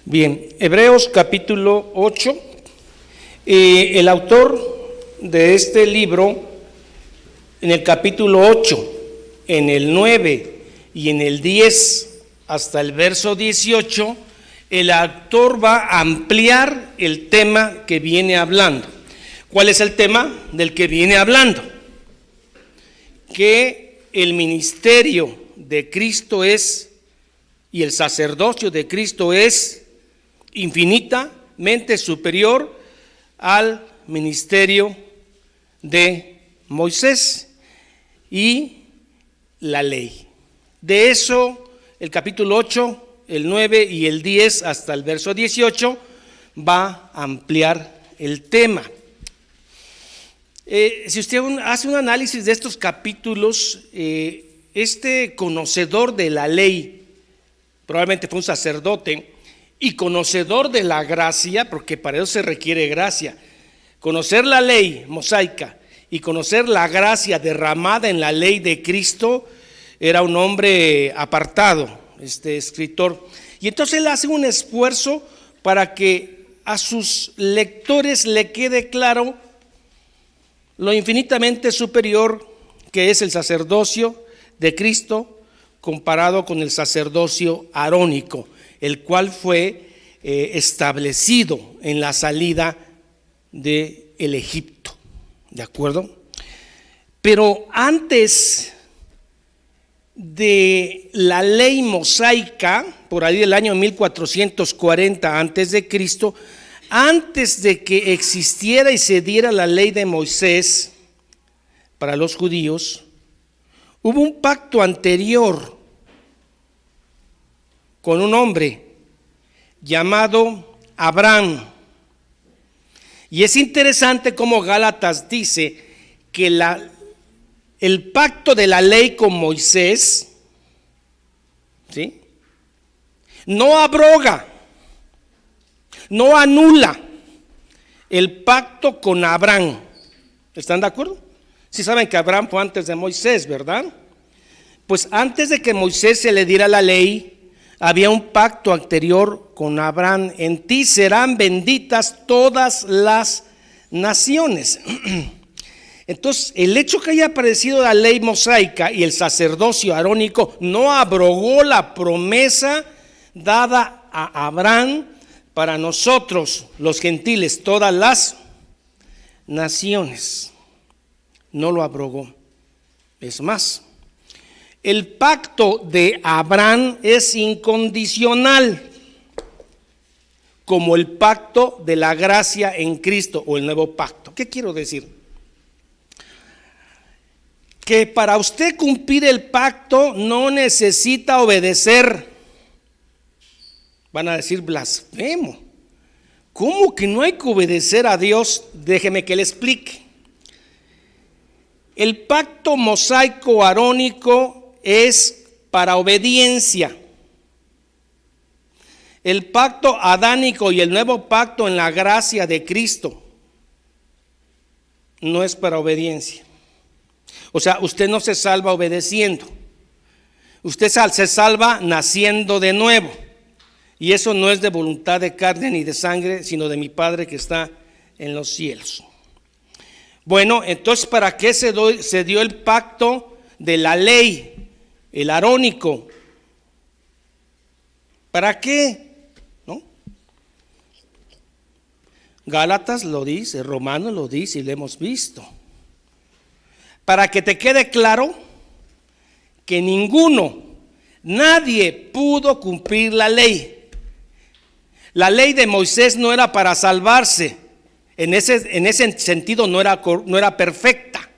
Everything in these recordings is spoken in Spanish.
Bien, Hebreos capítulo 8. El autor de este libro, en el capítulo 8, en el 9 y en el 10 hasta el verso 18, el autor va a ampliar el tema que viene hablando. ¿Cuál es el tema del que viene hablando? Que el ministerio de Cristo es, y el sacerdocio de Cristo es infinitamente superior al ministerio de Moisés y la ley. De eso, el capítulo 8, el 9 y el 10 hasta el verso 18 va a ampliar el tema. Si usted hace un análisis de estos capítulos, este conocedor de la ley, probablemente fue un sacerdote, y conocedor de la gracia, porque para eso se requiere gracia. Conocer la ley mosaica y conocer la gracia derramada en la ley de Cristo, era un hombre apartado, este escritor. Y entonces él hace un esfuerzo para que a sus lectores le quede claro lo infinitamente superior que es el sacerdocio de Cristo comparado con el sacerdocio arónico, el cual fue establecido en la salida del Egipto, ¿de acuerdo? Pero antes de la ley mosaica, por ahí del año 1440 antes de Cristo, antes de que existiera y se diera la ley de Moisés para los judíos, hubo un pacto anterior con un hombre llamado Abraham. Y es interesante cómo Gálatas dice que el pacto de la ley con Moisés, ¿sí?, no abroga, no anula el pacto con Abraham. ¿Están de acuerdo? Sí saben que Abraham fue antes de Moisés, ¿verdad? Pues antes de que Moisés se le diera la ley, había un pacto anterior con Abraham: en ti serán benditas todas las naciones. Entonces, el hecho que haya aparecido la ley mosaica y el sacerdocio arónico no abrogó la promesa dada a Abraham para nosotros, los gentiles, todas las naciones. No lo abrogó. Es más, el pacto de Abraham es incondicional, como el pacto de la gracia en Cristo o el nuevo pacto. ¿Qué quiero decir? Que para usted cumplir el pacto no necesita obedecer. Van a decir blasfemo. ¿Cómo que no hay que obedecer a Dios? Déjeme que le explique. El pacto mosaico arónico es para obediencia. El pacto adánico y el nuevo pacto en la gracia de Cristo no es para obediencia. O sea, usted no se salva obedeciendo. Usted se salva naciendo de nuevo. Y eso no es de voluntad de carne ni de sangre, sino de mi Padre que está en los cielos. Bueno, entonces, ¿para qué se dio el pacto de la ley, el arónico? ¿Para qué? ¿No? Gálatas lo dice, Romanos lo dice y lo hemos visto. Para que te quede claro que nadie pudo cumplir la ley. La ley de Moisés no era para salvarse. En ese sentido no era perfecta.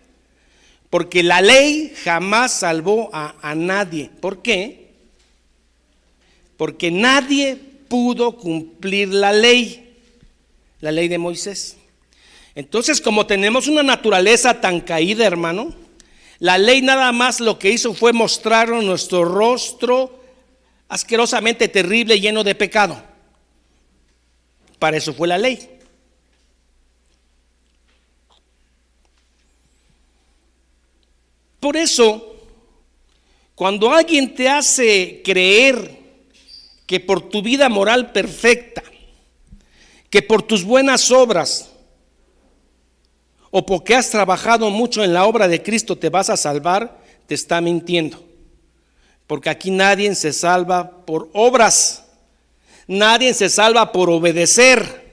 Porque la ley jamás salvó a nadie. ¿Por qué? Porque nadie pudo cumplir la ley de Moisés. Entonces, como tenemos una naturaleza tan caída, hermano, la ley nada más lo que hizo fue mostrarnos nuestro rostro asquerosamente terrible, lleno de pecado. Para eso fue la ley. Por eso, cuando alguien te hace creer que por tu vida moral perfecta, que por tus buenas obras o porque has trabajado mucho en la obra de Cristo te vas a salvar, te está mintiendo. Porque aquí nadie se salva por obras, nadie se salva por obedecer.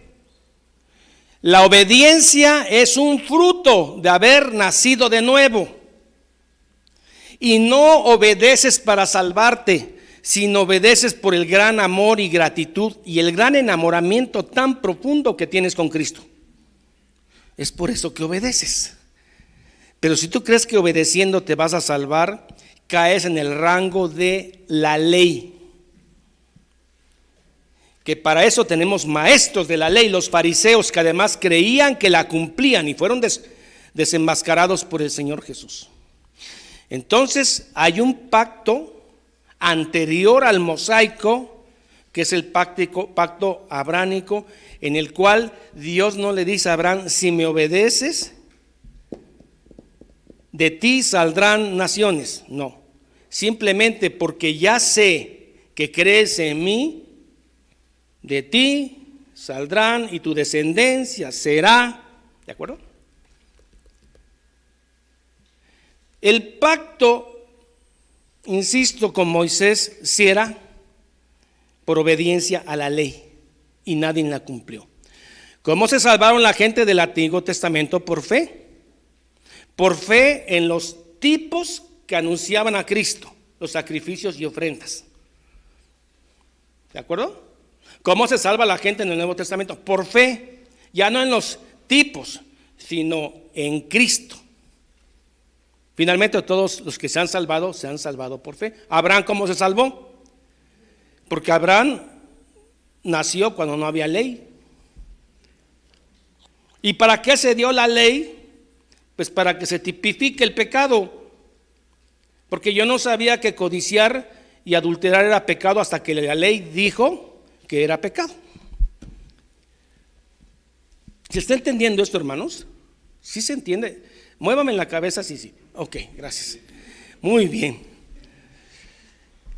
La obediencia es un fruto de haber nacido de nuevo. Y no obedeces para salvarte, sino obedeces por el gran amor y gratitud y el gran enamoramiento tan profundo que tienes con Cristo. Es por eso que obedeces. Pero si tú crees que obedeciendo te vas a salvar, caes en el rango de la ley. Que para eso tenemos maestros de la ley, los fariseos, que además creían que la cumplían y fueron desenmascarados por el Señor Jesús. Entonces hay un pacto anterior al mosaico, que es el pacto abránico, en el cual Dios no le dice a Abraham: si me obedeces, de ti saldrán naciones. No, simplemente porque ya sé que crees en mí, de ti saldrán y tu descendencia será, ¿de acuerdo? El pacto, insisto, con Moisés sí era por obediencia a la ley y nadie la cumplió. ¿Cómo se salvaron la gente del Antiguo Testamento? Por fe. Por fe en los tipos que anunciaban a Cristo, los sacrificios y ofrendas. ¿De acuerdo? ¿Cómo se salva la gente en el Nuevo Testamento? Por fe, ya no en los tipos, sino en Cristo. Finalmente todos los que se han salvado por fe. ¿Abraham cómo se salvó? Porque Abraham nació cuando no había ley. ¿Y para qué se dio la ley? Pues para que se tipifique el pecado. Porque yo no sabía que codiciar y adulterar era pecado hasta que la ley dijo que era pecado. ¿Se está entendiendo esto, hermanos? ¿Sí se entiende? Muévame en la cabeza, sí. Ok, gracias. Muy bien.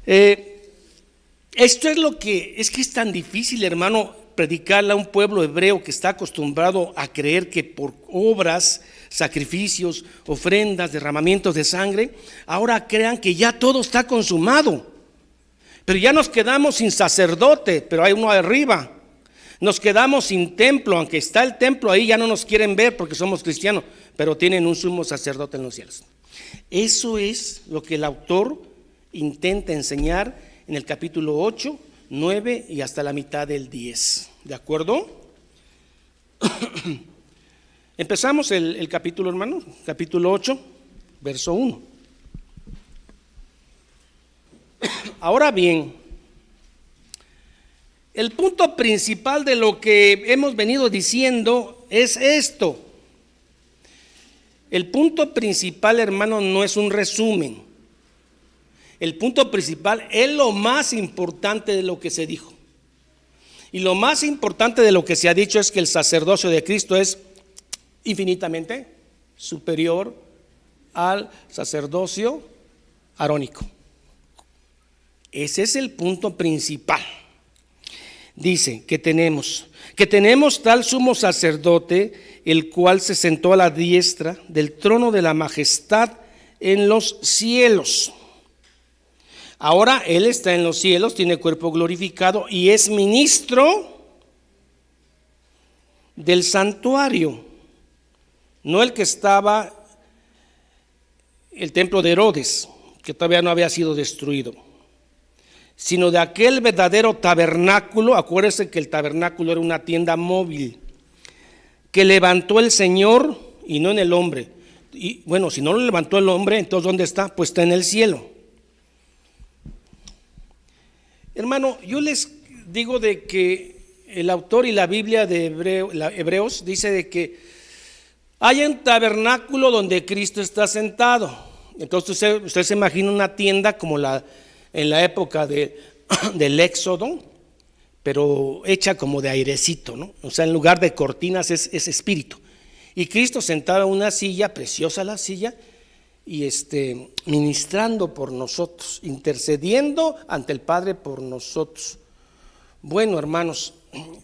Esto es lo que es tan difícil, hermano, predicarle a un pueblo hebreo que está acostumbrado a creer que por obras, sacrificios, ofrendas, derramamientos de sangre, ahora crean que ya todo está consumado. Pero ya nos quedamos sin sacerdote, pero hay uno arriba. Nos quedamos sin templo, aunque está el templo ahí, ya no nos quieren ver porque somos cristianos, pero tienen un sumo sacerdote en los cielos. Eso es lo que el autor intenta enseñar en el capítulo 8, 9 y hasta la mitad del 10. ¿De acuerdo? Empezamos el capítulo, hermano, capítulo 8, verso 1. Ahora bien, el punto principal de lo que hemos venido diciendo es esto. El punto principal, hermano, no es un resumen. El punto principal es lo más importante de lo que se dijo. Y lo más importante de lo que se ha dicho es que el sacerdocio de Cristo es infinitamente superior al sacerdocio arónico. Ese es el punto principal. Dice que tenemos tal sumo sacerdote, el cual se sentó a la diestra del trono de la majestad en los cielos. Ahora Él está en los cielos, tiene cuerpo glorificado y es ministro del santuario, no el que estaba el templo de Herodes, que todavía no había sido destruido, sino de aquel verdadero tabernáculo. Acuérdense que el tabernáculo era una tienda móvil que levantó el Señor y no en el hombre. Y bueno, si no lo levantó el hombre, entonces ¿dónde está? Pues está en el cielo. Hermano, yo les digo de que el autor y la Biblia de Hebreos dice de que hay un tabernáculo donde Cristo está sentado. Entonces usted se imagina una tienda como en la época del Éxodo, pero hecha como de airecito, ¿no? O sea, en lugar de cortinas es espíritu. Y Cristo sentado en una silla, preciosa la silla, y ministrando por nosotros, intercediendo ante el Padre por nosotros. Bueno, hermanos,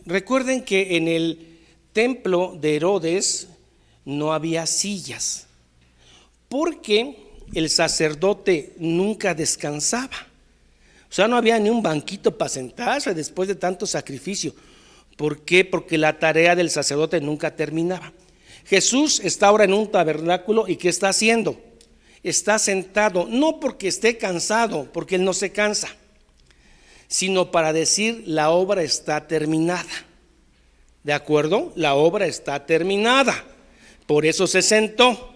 recuerden que en el templo de Herodes no había sillas, porque el sacerdote nunca descansaba. O sea, no había ni un banquito para sentarse después de tanto sacrificio. ¿Por qué? Porque la tarea del sacerdote nunca terminaba. Jesús está ahora en un tabernáculo, ¿y qué está haciendo? Está sentado, no porque esté cansado, porque Él no se cansa, sino para decir: la obra está terminada. ¿De acuerdo? La obra está terminada. Por eso se sentó.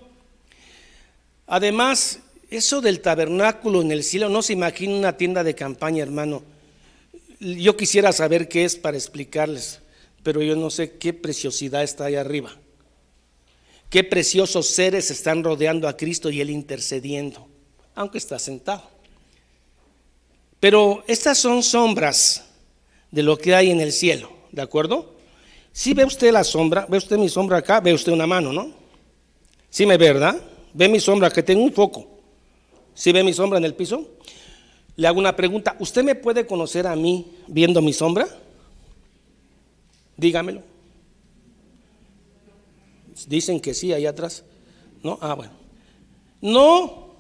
Además, eso del tabernáculo en el cielo, no se imagina una tienda de campaña, hermano. Yo quisiera saber qué es para explicarles, pero yo no sé qué preciosidad está ahí arriba. Qué preciosos seres están rodeando a Cristo y Él intercediendo, aunque está sentado. Pero estas son sombras de lo que hay en el cielo, ¿de acuerdo? Si ve usted la sombra, ve usted mi sombra acá, ve usted una mano, ¿no? Sí me ve, ¿verdad? Ve mi sombra, que tengo un foco. ¿Sí ve mi sombra en el piso? Le hago una pregunta: ¿usted me puede conocer a mí viendo mi sombra? Dígamelo. Dicen que sí, allá atrás. ¿No? Ah, bueno. No,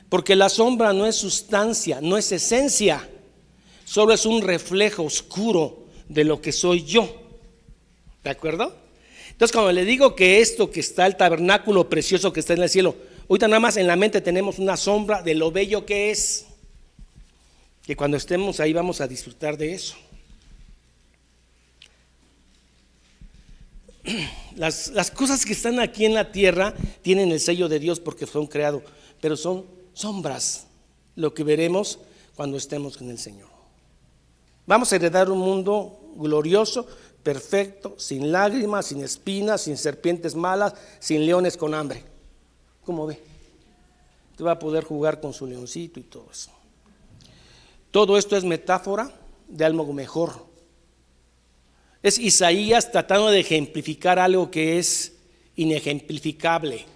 porque la sombra no es sustancia, no es esencia, solo es un reflejo oscuro de lo que soy yo. ¿De acuerdo? Entonces, cuando le digo que esto que está, el tabernáculo precioso que está en el cielo, ahorita nada más en la mente tenemos una sombra de lo bello que es, que cuando estemos ahí vamos a disfrutar de eso. Las cosas que están aquí en la tierra tienen el sello de Dios porque son creados, pero son sombras, lo que veremos cuando estemos con el Señor. Vamos a heredar un mundo glorioso, perfecto, sin lágrimas, sin espinas, sin serpientes malas, sin leones con hambre. ¿Cómo ve? Usted va a poder jugar con su leoncito y todo eso. Todo esto es metáfora de algo mejor. Es Isaías tratando de ejemplificar algo que es inejemplificable.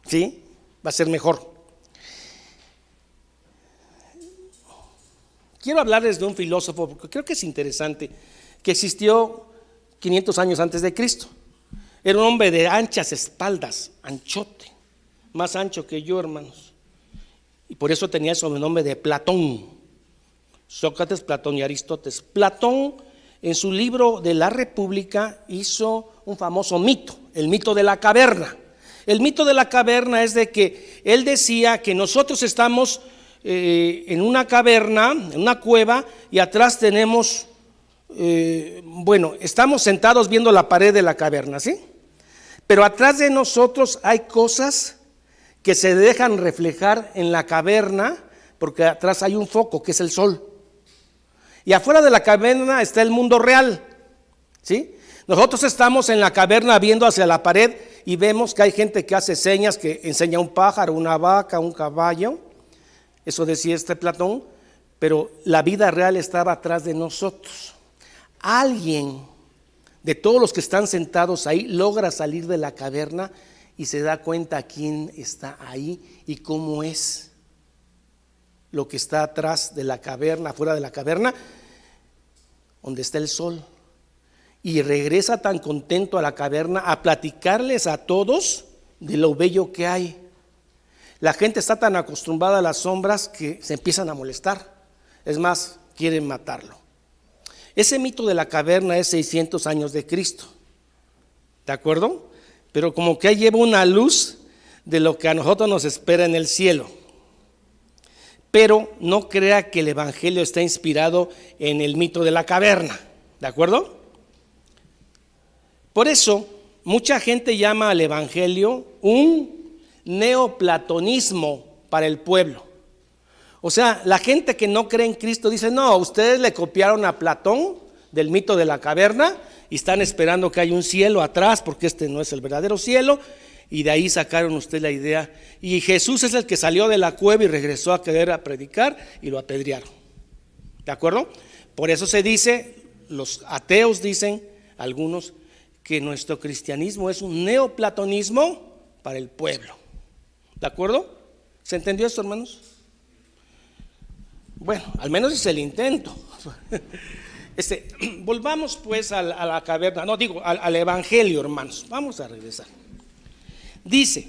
¿Sí? Va a ser mejor. Quiero hablarles de un filósofo porque creo que es interesante, que existió 500 años antes de Cristo. Era un hombre de anchas espaldas, anchote, más ancho que yo, hermanos. Y por eso tenía el sobrenombre de Platón. Sócrates, Platón y Aristóteles. Platón, en su libro de la República, hizo un famoso mito, el mito de la caverna. El mito de la caverna es de que él decía que nosotros estamos en una caverna, en una cueva, y atrás tenemos, estamos sentados viendo la pared de la caverna, ¿sí? Pero atrás de nosotros hay cosas que se dejan reflejar en la caverna, porque atrás hay un foco que es el sol. Y afuera de la caverna está el mundo real, ¿sí? Nosotros estamos en la caverna viendo hacia la pared y vemos que hay gente que hace señas, que enseña un pájaro, una vaca, un caballo. Eso decía Platón, pero la vida real estaba atrás de nosotros. Alguien de todos los que están sentados ahí logra salir de la caverna y se da cuenta quién está ahí y cómo es lo que está atrás de la caverna, afuera de la caverna, donde está el sol. Y regresa tan contento a la caverna a platicarles a todos de lo bello que hay. La gente está tan acostumbrada a las sombras que se empiezan a molestar. Es más, quieren matarlo. Ese mito de la caverna es 600 años de Cristo. ¿De acuerdo? Pero como que ahí lleva una luz de lo que a nosotros nos espera en el cielo. Pero no crea que el evangelio está inspirado en el mito de la caverna. ¿De acuerdo? Por eso, mucha gente llama al evangelio un neoplatonismo para el pueblo. O sea, la gente que no cree en Cristo dice: no, ustedes le copiaron a Platón del mito de la caverna y están esperando que haya un cielo atrás, porque este no es el verdadero cielo, y de ahí sacaron usted la idea. Y Jesús es el que salió de la cueva y regresó a querer a predicar y lo apedrearon. ¿De acuerdo? Por eso se dice, los ateos dicen, algunos, que nuestro cristianismo es un neoplatonismo para el pueblo. ¿De acuerdo? ¿Se entendió esto, hermanos? Bueno, al menos es el intento. Volvamos pues a la caverna, no digo al evangelio, hermanos. Vamos a regresar. Dice: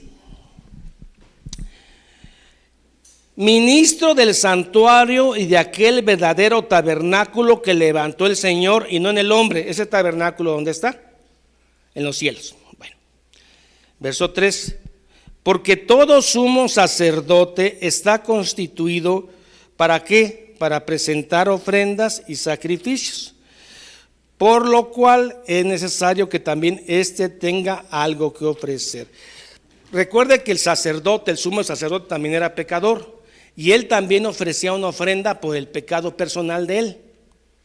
ministro del santuario y de aquel verdadero tabernáculo que levantó el Señor y no en el hombre. Ese tabernáculo, ¿dónde está? En los cielos. Bueno, verso 3: porque todo sumo sacerdote está constituido, ¿para qué? Para presentar ofrendas y sacrificios, por lo cual es necesario que también éste tenga algo que ofrecer. Recuerde que el sacerdote, el sumo sacerdote, también era pecador, y él también ofrecía una ofrenda por el pecado personal de él,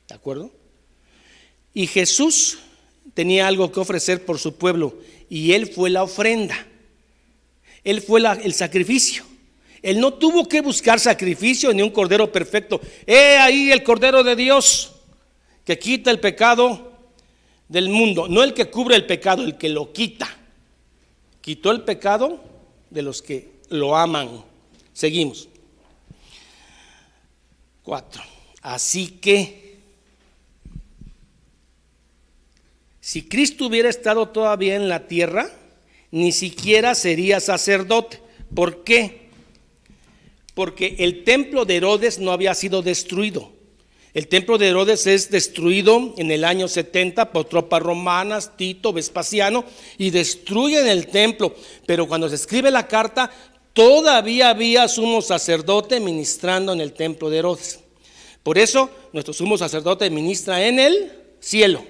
¿de acuerdo? Y Jesús tenía algo que ofrecer por su pueblo, y él fue la ofrenda, él fue el sacrificio. Él no tuvo que buscar sacrificio ni un cordero perfecto. Ahí el cordero de Dios que quita el pecado del mundo, no el que cubre el pecado, el que lo quita. Quitó el pecado de los que lo aman. Seguimos. 4. Así que si Cristo hubiera estado todavía en la tierra, ni siquiera sería sacerdote. ¿Por qué? Porque el templo de Herodes no había sido destruido. El templo de Herodes es destruido en el año 70 por tropas romanas, Tito, Vespasiano, y destruyen el templo. Pero cuando se escribe la carta, todavía había sumo sacerdote ministrando en el templo de Herodes. Por eso nuestro sumo sacerdote ministra en el cielo,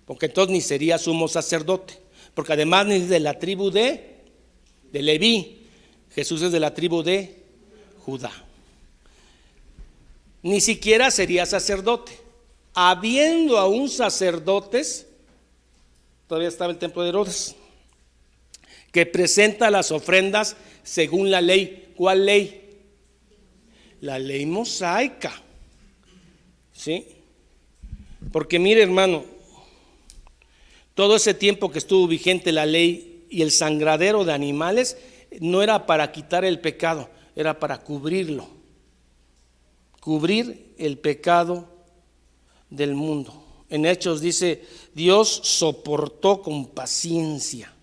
porque entonces ni sería sumo sacerdote, porque además ni es de la tribu de Leví. Jesús es de la tribu de Judá. Ni siquiera sería sacerdote. Habiendo aún sacerdotes, todavía estaba el templo de Herodes, que presenta las ofrendas según la ley. ¿Cuál ley? La ley mosaica. ¿Sí? Porque mire, hermano, todo ese tiempo que estuvo vigente la ley y el sangradero de animales, no era para quitar el pecado, era para cubrirlo. Cubrir el pecado del mundo. En Hechos dice: Dios soportó con paciencia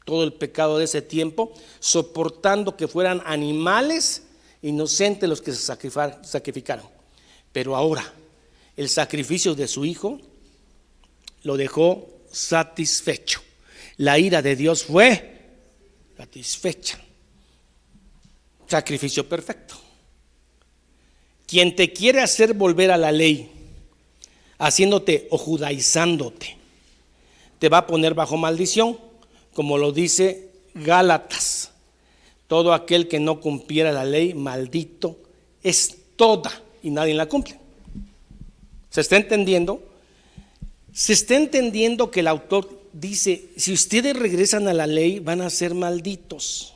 todo el pecado de ese tiempo, soportando que fueran animales inocentes los que se sacrificaron. Pero ahora el sacrificio de su Hijo lo dejó satisfecho. La ira de Dios fue satisfecha. Sacrificio perfecto. Quien te quiere hacer volver a la ley, haciéndote o judaizándote, te va a poner bajo maldición, como lo dice Gálatas: todo aquel que no cumpliera la ley, maldito es toda, y nadie la cumple. ¿Se está entendiendo? Se está entendiendo que el autor dice: si ustedes regresan a la ley, van a ser malditos.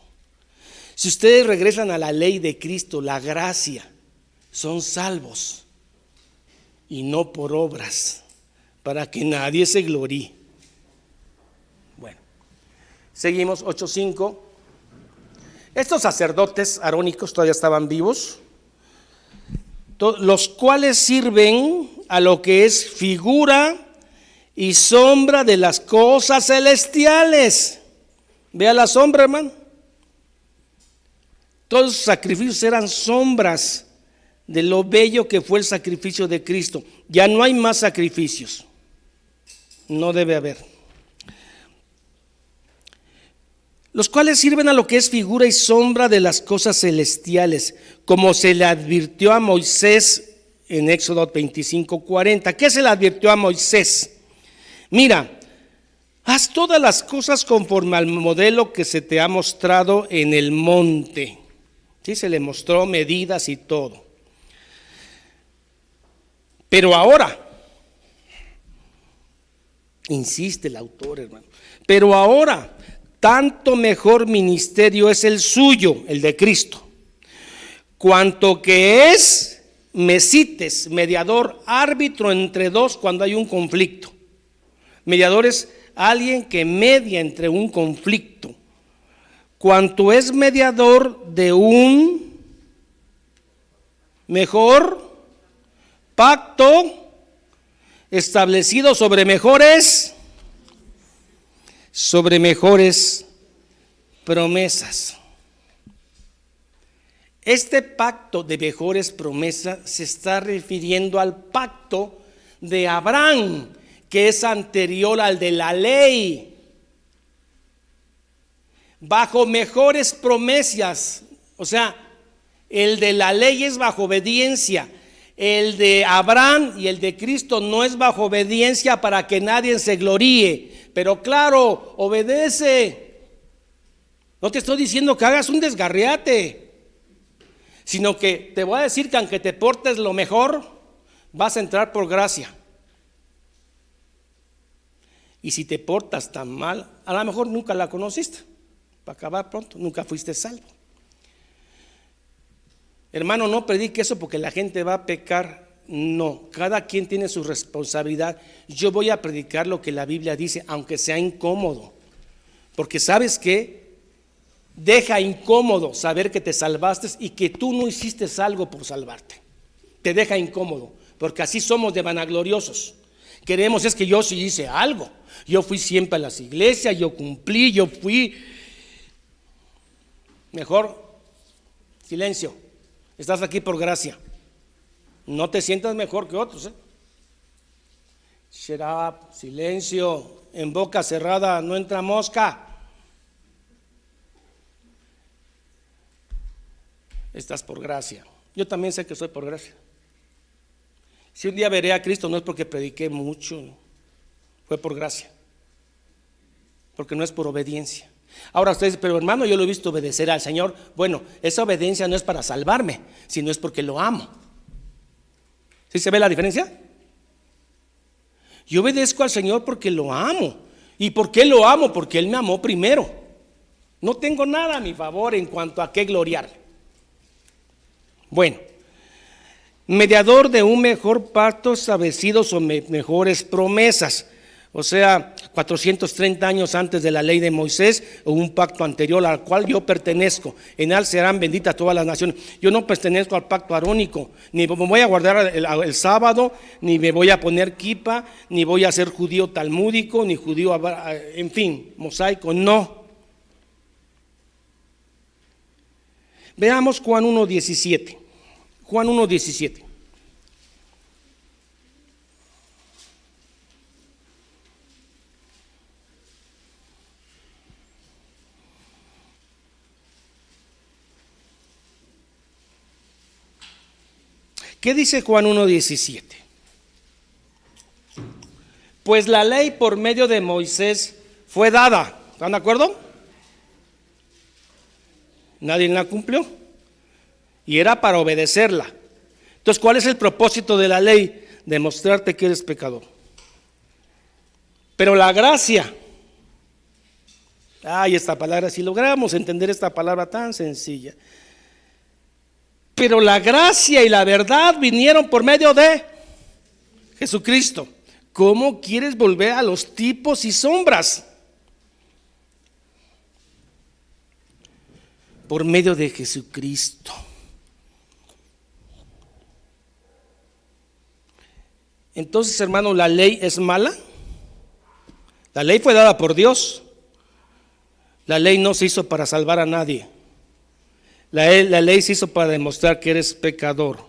Si ustedes regresan a la ley de Cristo, la gracia, son salvos, y no por obras, para que nadie se gloríe. Bueno, seguimos. 8:5. Estos sacerdotes arónicos todavía estaban vivos, los cuales sirven a lo que es figura y sombra de las cosas celestiales. Vea la sombra, hermano. Todos los sacrificios eran sombras de lo bello que fue el sacrificio de Cristo. Ya no hay más sacrificios, no debe haber. Los cuales sirven a lo que es figura y sombra de las cosas celestiales, como se le advirtió a Moisés en Éxodo 25:40. ¿Qué se le advirtió a Moisés? Mira, haz todas las cosas conforme al modelo que se te ha mostrado en el monte. Sí, se le mostró medidas y todo. Pero ahora, insiste el autor, hermano, pero ahora tanto mejor ministerio es el suyo, el de Cristo, cuanto que es mesites, mediador, árbitro entre dos cuando hay un conflicto. Mediador es alguien que media entre un conflicto. Cuanto es mediador de un mejor pacto establecido sobre mejores promesas. Este pacto de mejores promesas se está refiriendo al pacto de Abraham, que es anterior al de la ley. Bajo mejores promesas, o sea, el de la ley es bajo obediencia. El de Abraham y el de Cristo no es bajo obediencia para que nadie se gloríe. Pero claro, obedece. No te estoy diciendo que hagas un desgarriate, sino que te voy a decir que aunque te portes lo mejor, vas a entrar por gracia. Y si te portas tan mal, a lo mejor nunca la conociste. Para acabar pronto, nunca fuiste salvo. Hermano, no predique eso porque la gente va a pecar. No, cada quien tiene su responsabilidad. Yo voy a predicar lo que la Biblia dice, aunque sea incómodo. Porque ¿sabes qué? Deja incómodo saber que te salvaste y que tú no hiciste algo por salvarte. Te deja incómodo, porque así somos de vanagloriosos. Queremos es que yo sí hice algo. Yo fui siempre a las iglesias, yo cumplí, yo fui. Mejor, silencio. Estás aquí por gracia. No te sientas mejor que otros, Shut up, silencio. En boca cerrada no entra mosca. Estás por gracia. Yo también sé que soy por gracia. Si un día veré a Cristo, no es porque prediqué mucho, fue por gracia. Porque no es por obediencia. Ahora ustedes, pero hermano, yo lo he visto obedecer al Señor. Bueno, esa obediencia no es para salvarme, sino es porque lo amo. ¿Sí se ve la diferencia? Yo obedezco al Señor porque lo amo. ¿Y por qué lo amo? Porque Él me amó primero. No tengo nada a mi favor en cuanto a qué gloriarle. Bueno, mediador de un mejor pacto establecido sobre mejores promesas. O sea, 430 años antes de la ley de Moisés, hubo un pacto anterior al cual yo pertenezco. En él serán benditas todas las naciones. Yo no pertenezco al pacto arónico, ni me voy a guardar el sábado, ni me voy a poner kipa, ni voy a ser judío talmúdico, ni judío, en fin, mosaico, no. Veamos Juan 1:17. Juan 1:17. ¿Qué dice Juan 1:17? Pues la ley por medio de Moisés fue dada. ¿Están de acuerdo? Nadie la cumplió. Y era para obedecerla. Entonces, ¿cuál es el propósito de la ley? Demostrarte que eres pecador. Pero la gracia. Ay, esta palabra, si logramos entender esta palabra tan sencilla. Pero la gracia y la verdad vinieron por medio de Jesucristo. ¿Cómo quieres volver a los tipos y sombras? Por medio de Jesucristo. Entonces, hermano, ¿la ley es mala? La ley fue dada por Dios. La ley no se hizo para salvar a nadie. La ley se hizo para demostrar que eres pecador.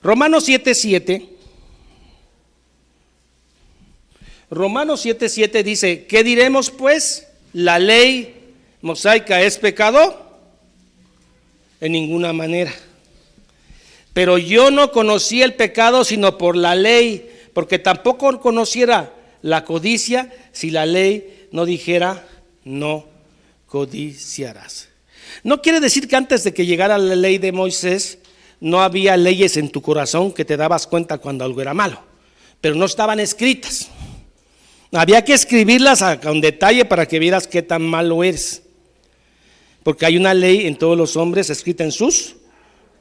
Romanos 7:7. Romanos 7:7 dice, ¿qué diremos pues? ¿La ley mosaica es pecado? En ninguna manera. Pero yo no conocí el pecado sino por la ley, porque tampoco conociera la codicia si la ley no dijera no codiciarás. No quiere decir que antes de que llegara la ley de Moisés no había leyes en tu corazón que te dabas cuenta cuando algo era malo, pero no estaban escritas. Había que escribirlas con detalle para que vieras qué tan malo eres, porque hay una ley en todos los hombres escrita en sus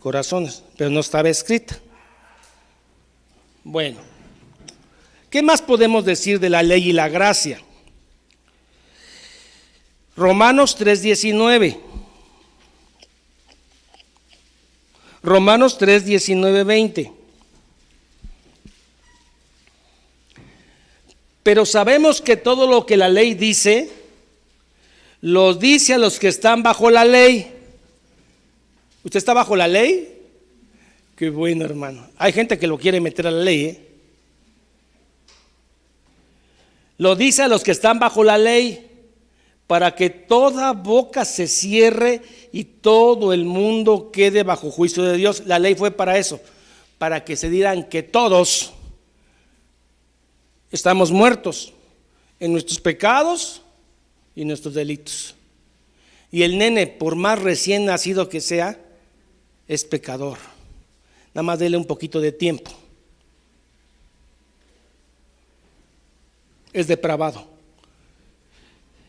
corazones, pero no estaba escrita. Bueno, ¿qué más podemos decir de la ley y la gracia? Romanos 3:19. Romanos 3:19-20. Pero sabemos que todo lo que la ley dice, lo dice a los que están bajo la ley. ¿Usted está bajo la ley? Qué bueno, hermano. Hay gente que lo quiere meter a la ley, ¿eh? Lo dice a los que están bajo la ley, para que toda boca se cierre y todo el mundo quede bajo juicio de Dios. La ley fue para eso, para que se dieran que todos estamos muertos en nuestros pecados y nuestros delitos. Y el nene, por más recién nacido que sea, es pecador. Nada más dele un poquito de tiempo. Es depravado.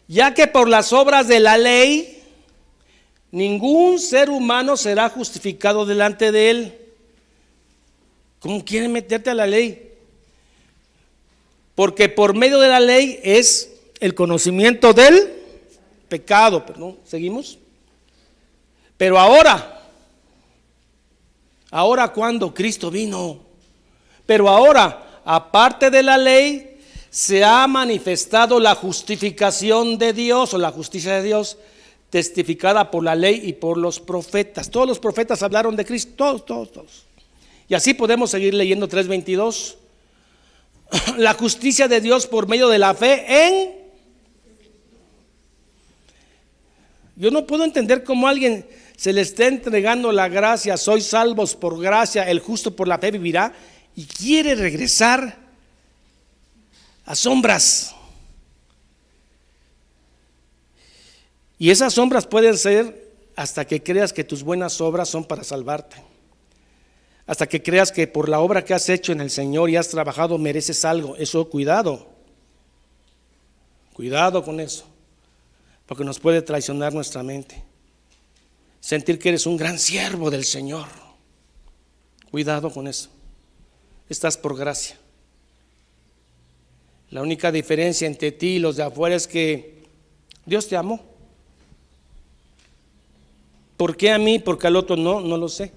Ya que por las obras de la ley, ningún ser humano será justificado delante de él. ¿Cómo quieren meterte a la ley? Porque por medio de la ley es el conocimiento del pecado. Perdón, ¿seguimos? Pero ahora cuando Cristo vino, pero ahora, aparte de la ley, se ha manifestado la justificación de Dios, o la justicia de Dios, testificada por la ley y por los profetas. Todos los profetas hablaron de Cristo, todos. Y así podemos seguir leyendo 3:22. La justicia de Dios por medio de la fe en... Yo no puedo entender cómo a alguien se le está entregando la gracia, sois salvos por gracia, el justo por la fe vivirá, y quiere regresar a sombras. Y esas sombras pueden ser hasta que creas que tus buenas obras son para salvarte, hasta que creas que por la obra que has hecho en el Señor y has trabajado mereces algo. Eso, cuidado con eso, porque nos puede traicionar nuestra mente. Sentir que eres un gran siervo del Señor. Cuidado con eso. Estás por gracia. La única diferencia entre ti y los de afuera es que Dios te amó. ¿Por qué a mí? Porque al otro no lo sé.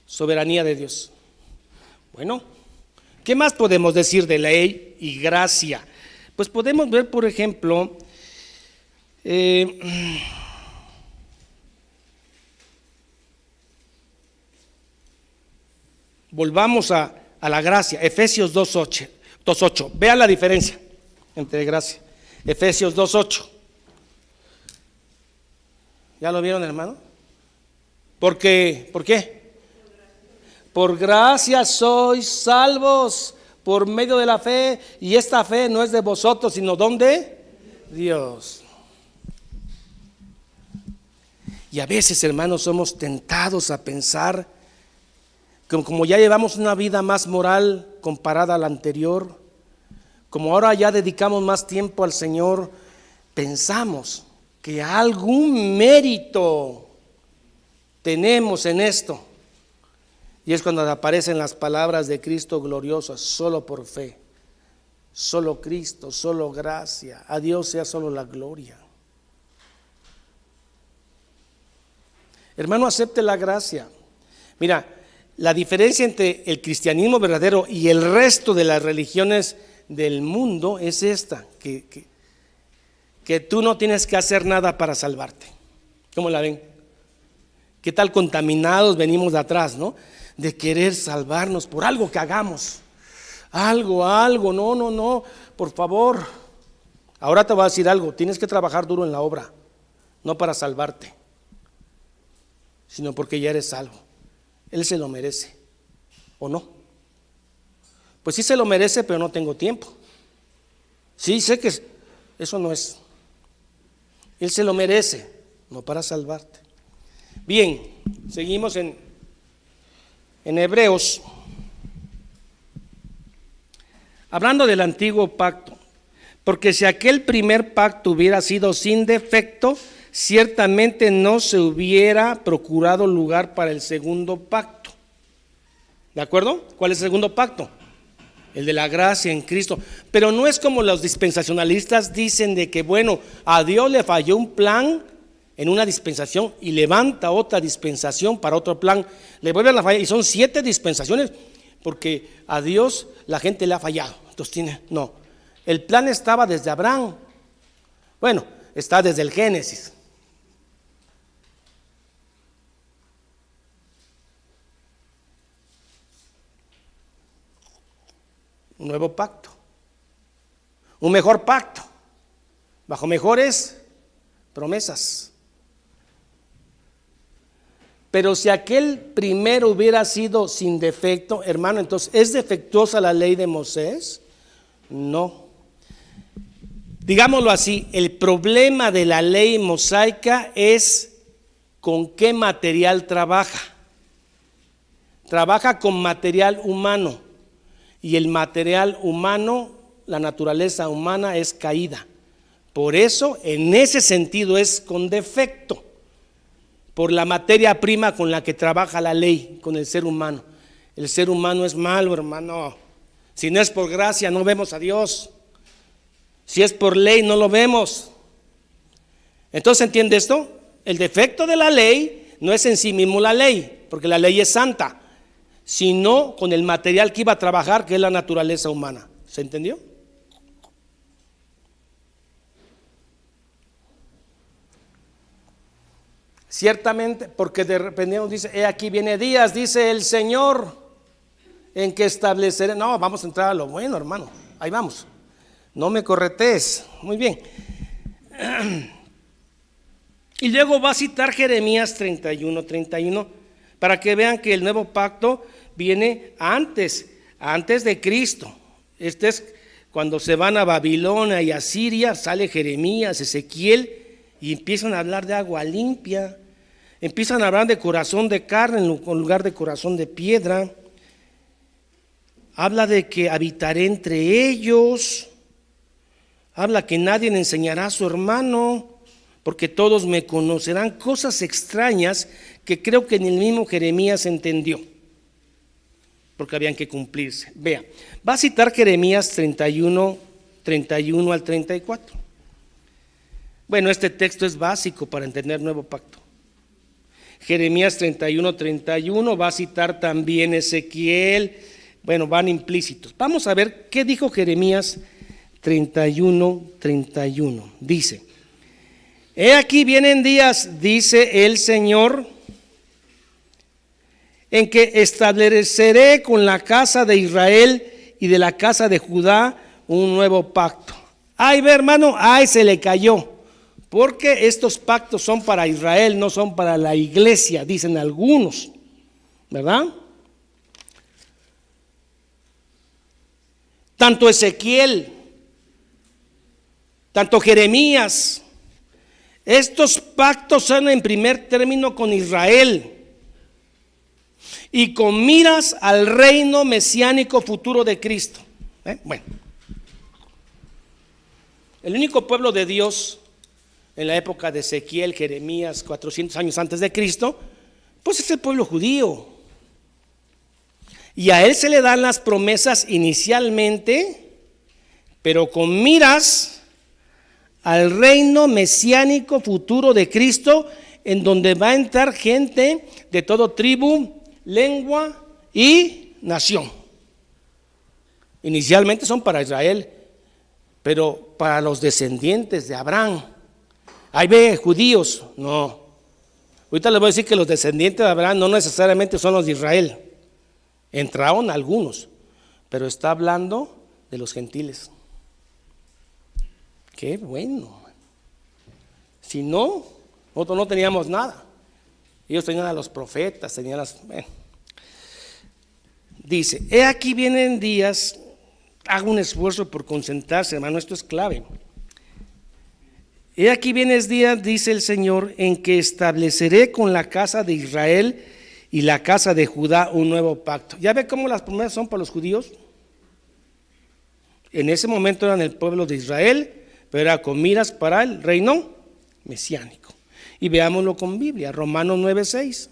Soberanía de Dios. Bueno, ¿qué más podemos decir de ley y gracia? Pues podemos ver, por ejemplo, volvamos a la gracia. Efesios 2:8. Vean la diferencia entre gracia. Efesios 2:8. ¿Ya lo vieron, hermano? ¿Por qué? Por gracia sois salvos por medio de la fe, y esta fe no es de vosotros, sino ¿dónde? Dios. Y a veces, hermanos, somos tentados a pensar que como ya llevamos una vida más moral comparada a la anterior, como ahora ya dedicamos más tiempo al Señor, pensamos que algún mérito tenemos en esto. Y es cuando aparecen las palabras de Cristo gloriosas: solo por fe, solo Cristo, solo gracia, a Dios sea solo la gloria. Hermano, acepte la gracia. Mira, la diferencia entre el cristianismo verdadero y el resto de las religiones del mundo es esta, que tú no tienes que hacer nada para salvarte. ¿Cómo la ven? ¿Qué tal contaminados venimos de atrás, no? De querer salvarnos por algo que hagamos. Algo, no, por favor. Ahora te voy a decir algo: tienes que trabajar duro en la obra, no para salvarte, sino porque ya eres salvo. Él se lo merece, ¿o no? Pues sí se lo merece, pero no tengo tiempo. Sí, sé que eso no es. Él se lo merece, no para salvarte. Bien, seguimos en Hebreos, hablando del antiguo pacto. Porque si aquel primer pacto hubiera sido sin defecto, ciertamente no se hubiera procurado lugar para el segundo pacto. ¿De acuerdo? ¿Cuál es el segundo pacto? El de la gracia en Cristo. Pero no es como los dispensacionalistas dicen, de que bueno, a Dios le falló un plan en una dispensación y levanta otra dispensación para otro plan. Le vuelven a fallar y son 7 dispensaciones. porque a Dios la gente le ha fallado. Entonces no, el plan estaba desde Abraham. Bueno, está desde el Génesis. Un nuevo pacto, un mejor pacto, bajo mejores promesas. Pero si aquel primero hubiera sido sin defecto, hermano, entonces, ¿es defectuosa la ley de Moisés? No. Digámoslo así, el problema de la ley mosaica es con qué material trabaja. Trabaja con material humano, y el material humano, la naturaleza humana es caída. Por eso, en ese sentido, es con defecto, por la materia prima con la que trabaja la ley, con el ser humano. El ser humano es malo, hermano. Si no es por gracia, no vemos a Dios. Si es por ley, no lo vemos. Entonces, ¿entiende esto? El defecto de la ley no es en sí mismo la ley, porque la ley es santa, sino con el material que iba a trabajar, que es la naturaleza humana. ¿Se entendió? Ciertamente, porque de repente nos dice, he aquí viene días, dice el Señor, en que estableceré. No, vamos a entrar a lo bueno, hermano. Ahí vamos. No me corretees. Muy bien. Y luego va a citar Jeremías 31, para que vean que el nuevo pacto viene antes de Cristo. Este es cuando se van a Babilonia y a Siria, sale Jeremías, Ezequiel, y empiezan a hablar de agua limpia. Empiezan a hablar de corazón de carne en lugar de corazón de piedra. Habla de que habitaré entre ellos. Habla que nadie le enseñará a su hermano, porque todos me conocerán. Cosas extrañas que creo que ni el mismo Jeremías entendió, porque habían que cumplirse. Vea, va a citar Jeremías 31 al 34. Bueno, este texto es básico para entender nuevo pacto. Jeremías 31 va a citar también Ezequiel. Bueno, van implícitos. Vamos a ver qué dijo Jeremías 31. Dice, he aquí vienen días, dice el Señor, en que estableceré con la casa de Israel y de la casa de Judá un nuevo pacto. Ay, ve, hermano, ay, se le cayó. Porque estos pactos son para Israel, no son para la iglesia, dicen algunos, ¿verdad? Tanto Ezequiel, tanto Jeremías, estos pactos son en primer término con Israel y con miras al reino mesiánico futuro de Cristo. Bueno, el único pueblo de Dios en la época de Ezequiel, Jeremías, 400 años antes de Cristo, pues es el pueblo judío. Y a él se le dan las promesas inicialmente, pero con miras al reino mesiánico futuro de Cristo, en donde va a entrar gente de todo tribu, lengua y nación. Inicialmente son para Israel, pero para los descendientes de Abraham. Ahí ve, judíos, no. Ahorita les voy a decir que los descendientes de Abraham no necesariamente son los de Israel. Entraron algunos, pero está hablando de los gentiles. Qué bueno. Si no, nosotros no teníamos nada. Ellos tenían a los profetas, tenían las... Dice, he aquí vienen días, haga un esfuerzo por concentrarse, hermano, esto es clave. He aquí vienen días, dice el Señor, en que estableceré con la casa de Israel y la casa de Judá un nuevo pacto. ¿Ya ve cómo las promesas son para los judíos? En ese momento eran el pueblo de Israel, pero era con miras para el reino mesiánico. Y veámoslo con Biblia, Romanos 9:6.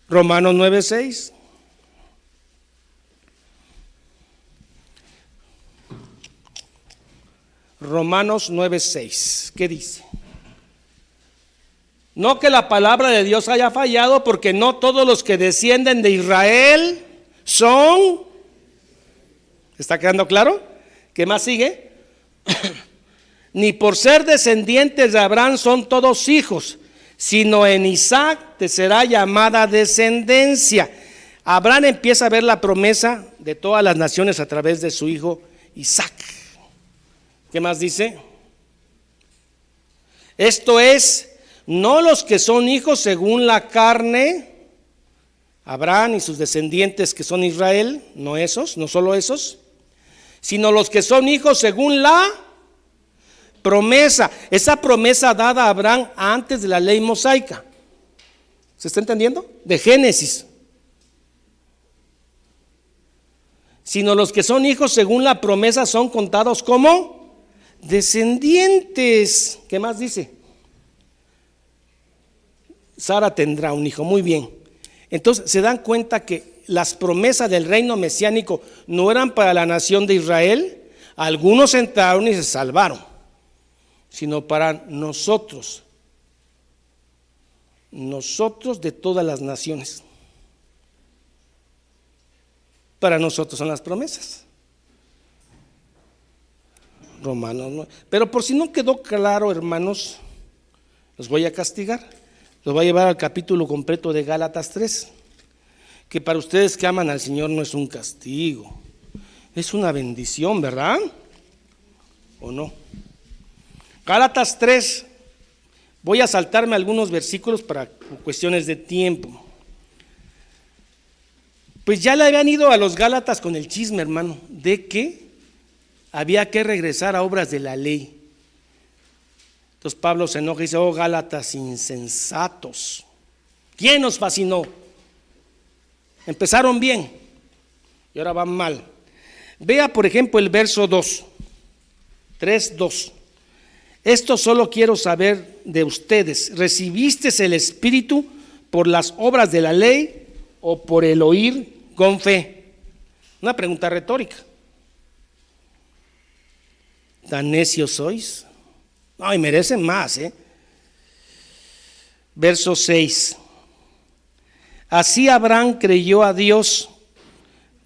Romanos 9:6. Romanos 9:6. ¿Qué dice? No que la palabra de Dios haya fallado, porque no todos los que descienden de Israel son. ¿Está quedando claro? ¿Qué más sigue? Ni por ser descendientes de Abraham son todos hijos, sino en Isaac te será llamada descendencia. Abraham empieza a ver la promesa de todas las naciones a través de su hijo Isaac. ¿Qué más dice? Esto es, no los que son hijos según la carne, Abraham y sus descendientes que son Israel, no esos, no solo esos, sino los que son hijos según la promesa. Esa promesa dada a Abraham antes de la ley mosaica. ¿Se está entendiendo? De Génesis. Sino los que son hijos según la promesa son contados como descendientes. ¿Qué más dice? Sara tendrá un hijo. Muy bien. Entonces se dan cuenta que las promesas del reino mesiánico no eran para la nación de Israel. Algunos entraron y se salvaron, sino para nosotros de todas las naciones. Para nosotros son las promesas. Romanos 9. Pero por si no quedó claro, hermanos, los voy a castigar. Los voy a llevar al capítulo completo de Gálatas 3, que para ustedes que aman al Señor no es un castigo, es una bendición, ¿verdad? ¿O no? Gálatas 3, voy a saltarme algunos versículos para cuestiones de tiempo. Pues ya le habían ido a los Gálatas con el chisme, hermano, de que había que regresar a obras de la ley. Entonces Pablo se enoja y dice: oh Gálatas insensatos, ¿quién nos fascinó? Empezaron bien y ahora van mal. Vea por ejemplo el verso 2, 3:2. Esto solo quiero saber de ustedes: ¿recibiste el Espíritu por las obras de la ley o por el oír con fe? Una pregunta retórica. ¿Tan necios sois? No, y merecen más, Verso 6. Así Abraham creyó a Dios.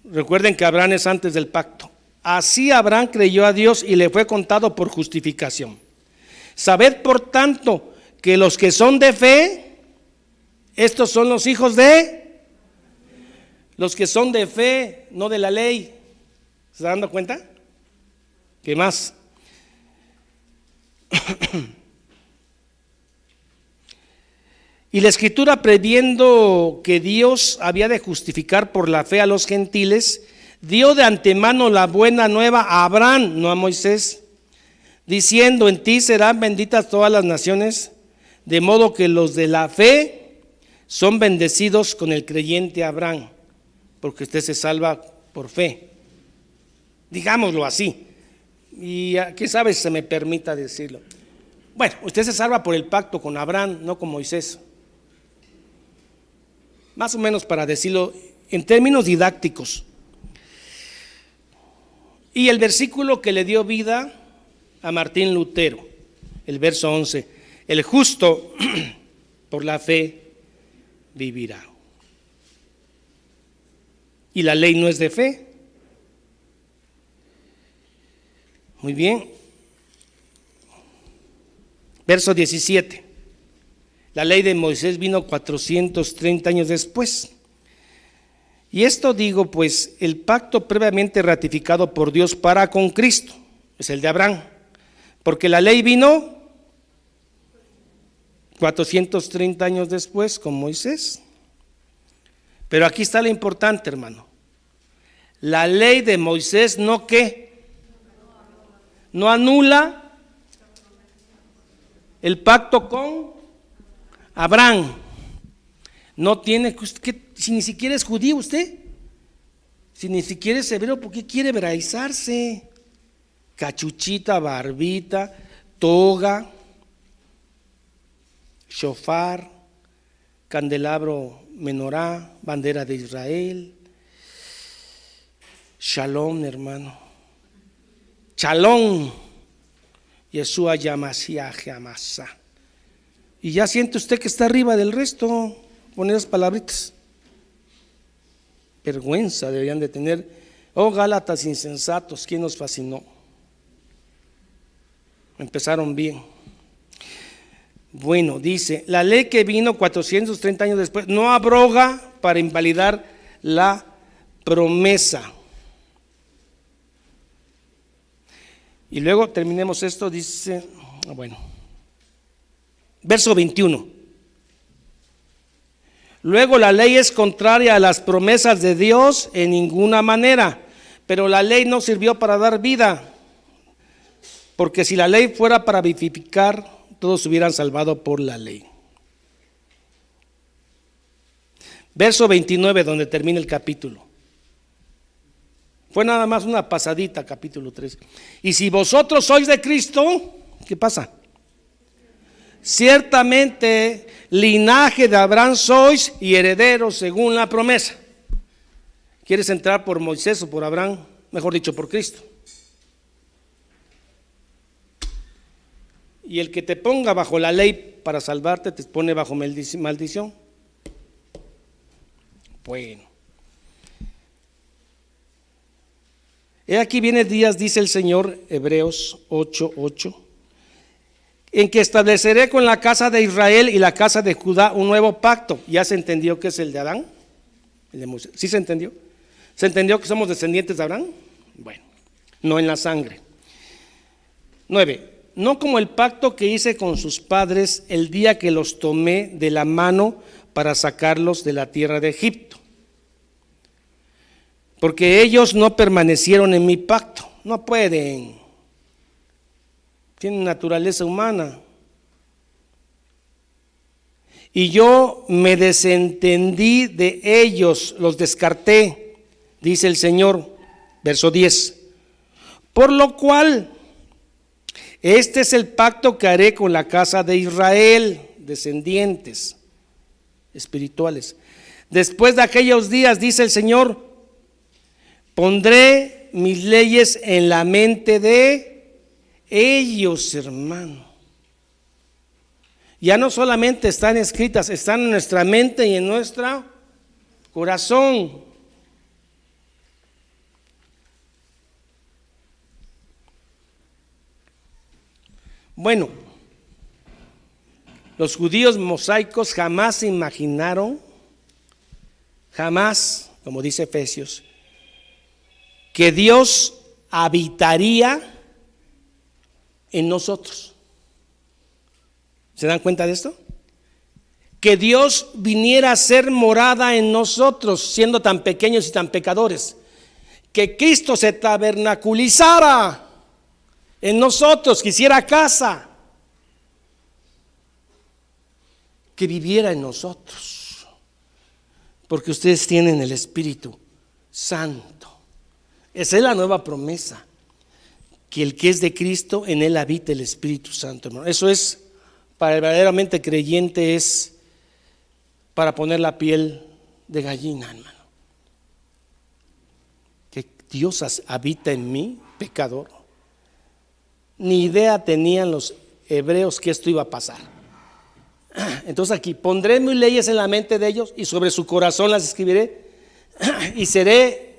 Recuerden que Abraham es antes del pacto. Así Abraham creyó a Dios y le fue contado por justificación. Sabed por tanto que los que son de fe, estos son los hijos de los que son de fe, no de la ley. ¿Se está dando cuenta? ¿Qué más? Y la Escritura, previendo que Dios había de justificar por la fe a los gentiles, dio de antemano la buena nueva a Abraham, no a Moisés, diciendo: en ti serán benditas todas las naciones, de modo que los de la fe son bendecidos con el creyente Abraham, porque usted se salva por fe. Digámoslo así. Y quién sabe si se me permita decirlo. Bueno, usted se salva por el pacto con Abraham, no con Moisés. Más o menos para decirlo en términos didácticos. Y el versículo que le dio vida a Martín Lutero, el verso 11: el justo por la fe vivirá. ¿Y la ley no es de fe? Muy bien. Verso 17. La ley de Moisés vino 430 años después. Y esto digo, pues el pacto previamente ratificado por Dios para con Cristo es el de Abraham, porque la ley vino 430 años después con Moisés. Pero aquí está lo importante, hermano. La ley de Moisés no anula el pacto con Abraham. No tiene que, si ni siquiera es judío usted, si ni siquiera es hebreo, ¿por qué quiere hebraizarse? Cachuchita, barbita, toga, shofar, candelabro, menorá, bandera de Israel. Shalom, hermano. Shalom. Yeshua Yamashiach Yamasa. Y ya siente usted que está arriba del resto con esas palabritas. Vergüenza deberían de tener. Oh, Gálatas insensatos, ¿quién nos fascinó? Empezaron bien. Bueno, dice, la ley que vino 430 años después no abroga para invalidar la promesa. Y luego terminemos esto, dice, bueno, verso 21. Luego la ley es contraria a las promesas de Dios en ninguna manera, pero la ley no sirvió para dar vida, porque si la ley fuera para vivificar, todos se hubieran salvado por la ley. Verso 29, donde termina el capítulo. Fue nada más una pasadita, capítulo 3. Y si vosotros sois de Cristo, ¿qué pasa? Ciertamente linaje de Abraham sois y herederos según la promesa. ¿Quieres entrar por Moisés o por Abraham? Mejor dicho, por Cristo. Y el que te ponga bajo la ley para salvarte, te pone bajo maldición. Bueno. He aquí viene días, dice el Señor, Hebreos 8:8, en que estableceré con la casa de Israel y la casa de Judá un nuevo pacto. ¿Ya se entendió que es el de Adán? El de Moisés. ¿Sí se entendió? ¿Se entendió que somos descendientes de Abraham? Bueno, no en la sangre. 9. No como el pacto que hice con sus padres el día que los tomé de la mano para sacarlos de la tierra de Egipto. Porque ellos no permanecieron en mi pacto. No pueden. Tienen naturaleza humana. Y yo me desentendí de ellos, los descarté, dice el Señor. Verso 10. Por lo cual, este es el pacto que haré con la casa de Israel, descendientes espirituales. Después de aquellos días, dice el Señor, pondré mis leyes en la mente de ellos, hermano. Ya no solamente están escritas, están en nuestra mente y en nuestro corazón. Bueno, los judíos mosaicos jamás se imaginaron, jamás, como dice Efesios, que Dios habitaría en nosotros. ¿Se dan cuenta de esto? Que Dios viniera a ser morada en nosotros, siendo tan pequeños y tan pecadores. Que Cristo se tabernaculizara en nosotros, que hiciera casa. Que viviera en nosotros. Porque ustedes tienen el Espíritu Santo. Esa es la nueva promesa, que el que es de Cristo, en él habita el Espíritu Santo, hermano. Eso es, para el verdaderamente creyente, es para poner la piel de gallina, hermano. Que Dios habita en mí, pecador. Ni idea tenían los hebreos que esto iba a pasar. Entonces aquí, pondré mis leyes en la mente de ellos y sobre su corazón las escribiré y seré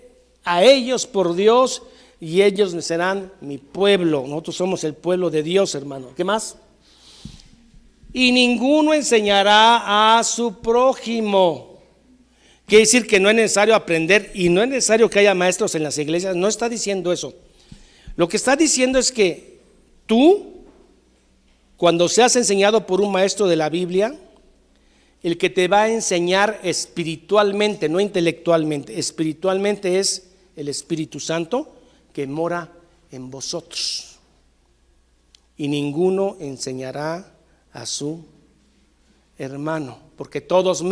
a ellos por Dios y ellos serán mi pueblo. Nosotros somos el pueblo de Dios, hermano. ¿Qué más? Y ninguno enseñará a su prójimo. Quiere decir que no es necesario aprender y no es necesario que haya maestros en las iglesias. No está diciendo eso. Lo que está diciendo es que tú, cuando seas enseñado por un maestro de la Biblia, el que te va a enseñar espiritualmente, no intelectualmente, espiritualmente es el Espíritu Santo que mora en vosotros. Y ninguno enseñará a su hermano, porque todos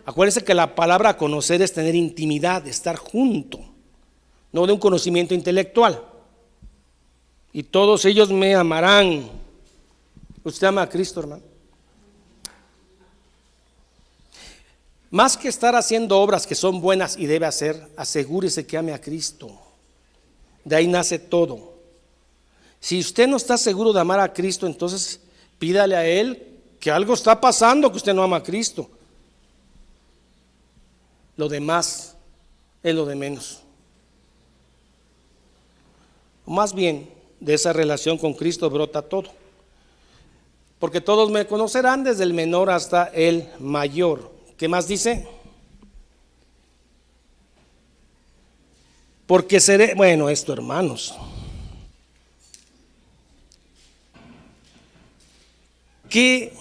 acuérdense que la palabra conocer es tener intimidad, estar junto, no de un conocimiento intelectual. Y todos ellos me amarán. ¿Usted ama a Cristo, hermano? Más que estar haciendo obras que son buenas y debe hacer, asegúrese que ame a Cristo. De ahí nace todo. Si usted no está seguro de amar a Cristo, entonces Pídale a Él que algo está pasando, que usted no ama a Cristo. Lo demás es lo de menos. Más bien, de esa relación con Cristo brota todo. Porque todos me conocerán desde el menor hasta el mayor. ¿Qué más dice? Porque seré, bueno, esto, hermanos. Que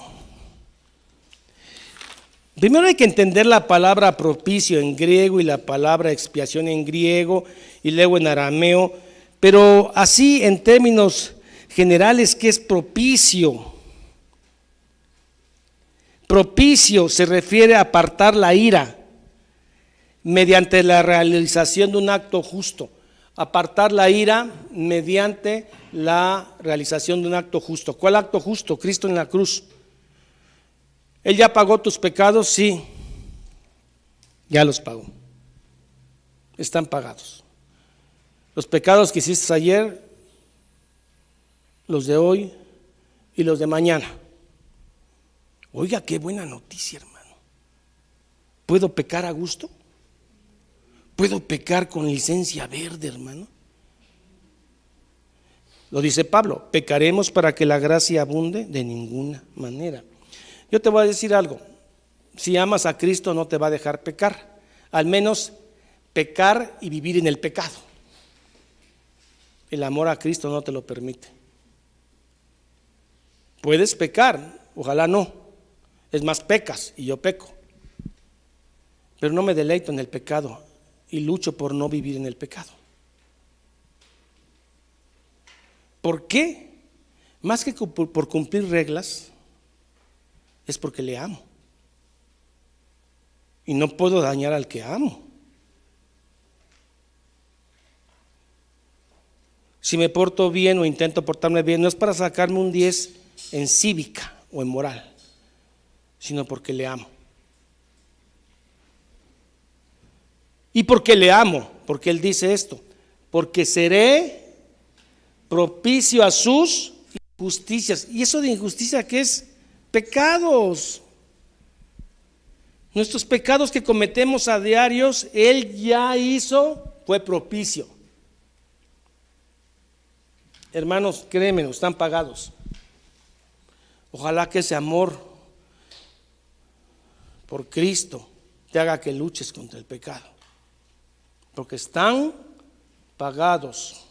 primero hay que entender la palabra propicio en griego y la palabra expiación en griego y luego en arameo, pero así en términos generales, ¿qué es propicio? Propicio se refiere a apartar la ira mediante la realización de un acto justo. Apartar la ira mediante la realización de un acto justo. ¿Cuál acto justo? Cristo en la cruz. ¿Él ya pagó tus pecados? Sí, ya los pagó. Están pagados. Los pecados que hiciste ayer, los de hoy y los de mañana. Oiga, qué buena noticia, hermano. ¿Puedo pecar a gusto? ¿Puedo pecar con licencia verde, hermano? Lo dice Pablo, ¿pecaremos para que la gracia abunde? De ninguna manera. Yo te voy a decir algo, si amas a Cristo no te va a dejar pecar, al menos pecar y vivir en el pecado. El amor a Cristo no te lo permite. Puedes pecar, ojalá no, es más pecas y yo peco, pero no me deleito en el pecado y lucho por no vivir en el pecado. ¿Por qué? Más que por cumplir reglas, es porque le amo. Y no puedo dañar al que amo. Si me porto bien o intento portarme bien, no es para sacarme un 10 en cívica o en moral, sino porque le amo. ¿Y por qué le amo? Porque Él dice esto, porque seré propicio a sus injusticias. ¿Y eso de injusticia qué es? Pecados. Nuestros pecados que cometemos a diarios, Él ya hizo, fue propicio. Hermanos, créeme, están pagados. Ojalá que ese amor por Cristo te haga que luches contra el pecado, porque están pagados.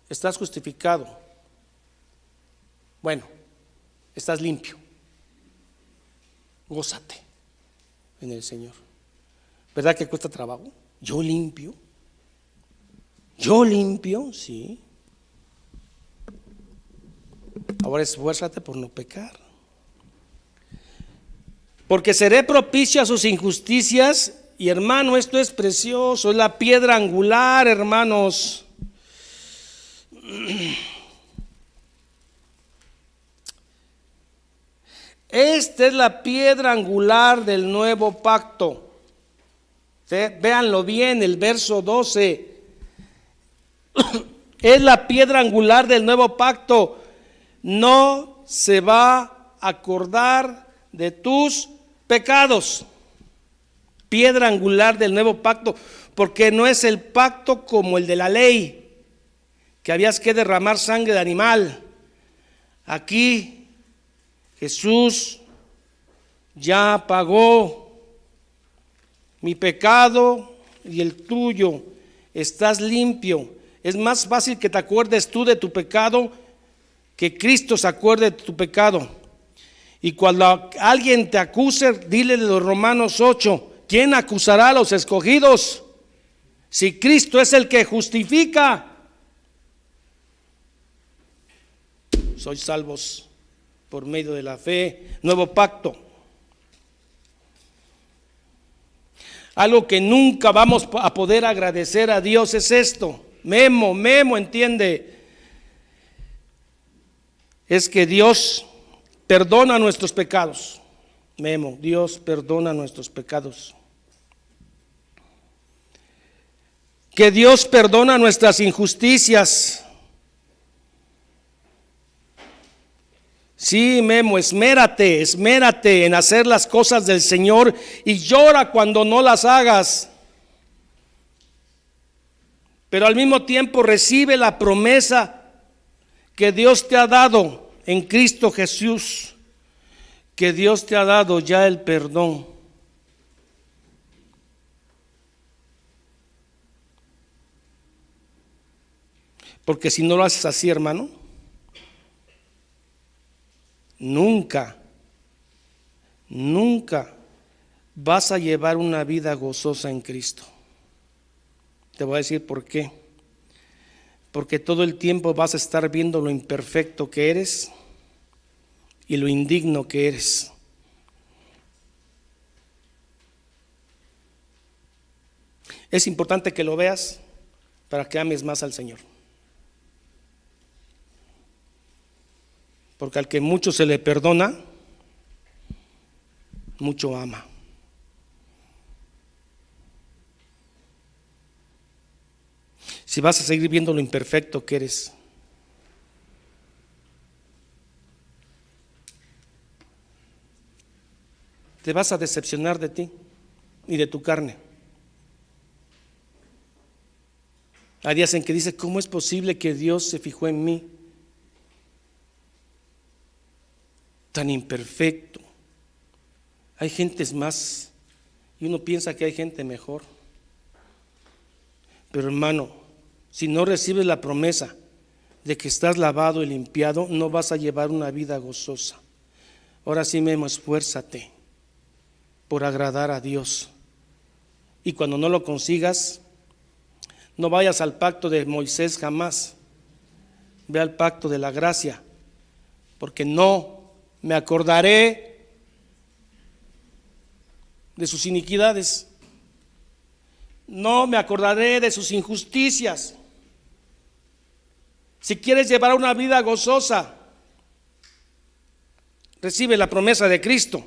Estás justificado. Bueno, estás limpio. Gózate en el Señor. ¿Verdad que cuesta trabajo? Yo limpio, sí. Ahora esfuérzate por no pecar. Porque seré propicio a sus injusticias. Y hermano, esto es precioso, es la piedra angular, hermanos. Esta es la piedra angular del nuevo pacto. Véanlo bien, el verso 12. Es la piedra angular del nuevo pacto. No se va a acordar de tus pecados. Piedra angular del nuevo pacto, porque no es el pacto como el de la ley, que habías que derramar sangre de animal. Aquí Jesús ya pagó mi pecado y el tuyo. Estás limpio. Es más fácil que te acuerdes tú de tu pecado que Cristo se acuerde de tu pecado. Y cuando alguien te acuse, dile de los Romanos 8, ¿quién acusará a los escogidos? Si Cristo es el que justifica. Sois salvos por medio de la fe. Nuevo pacto. Algo que nunca vamos a poder agradecer a Dios es esto. Memo, entiende. Es que Dios perdona nuestros pecados. Memo, Dios perdona nuestros pecados. Que Dios perdona nuestras injusticias. Sí, Memo, esmérate en hacer las cosas del Señor y llora cuando no las hagas. Pero al mismo tiempo recibe la promesa que Dios te ha dado en Cristo Jesús, que Dios te ha dado ya el perdón. Porque si no lo haces así, hermano, nunca vas a llevar una vida gozosa en Cristo. Te voy a decir por qué. Porque todo el tiempo vas a estar viendo lo imperfecto que eres y lo indigno que eres. Es importante que lo veas para que ames más al Señor. Porque al que mucho se le perdona, mucho ama. Si vas a seguir viendo lo imperfecto que eres, te vas a decepcionar de ti y de tu carne. Hay días en que dices, ¿cómo es posible que Dios se fijó en mí? Tan imperfecto. Hay gentes más y uno piensa que hay gente mejor. Pero hermano, si no recibes la promesa de que estás lavado y limpiado, no vas a llevar una vida gozosa. Ahora sí, Memo, esfuérzate por agradar a Dios. Y cuando no lo consigas, no vayas al pacto de Moisés jamás. Ve al pacto de la gracia, porque no me acordaré de sus iniquidades. No me acordaré de sus injusticias. Si quieres llevar una vida gozosa, recibe la promesa de Cristo,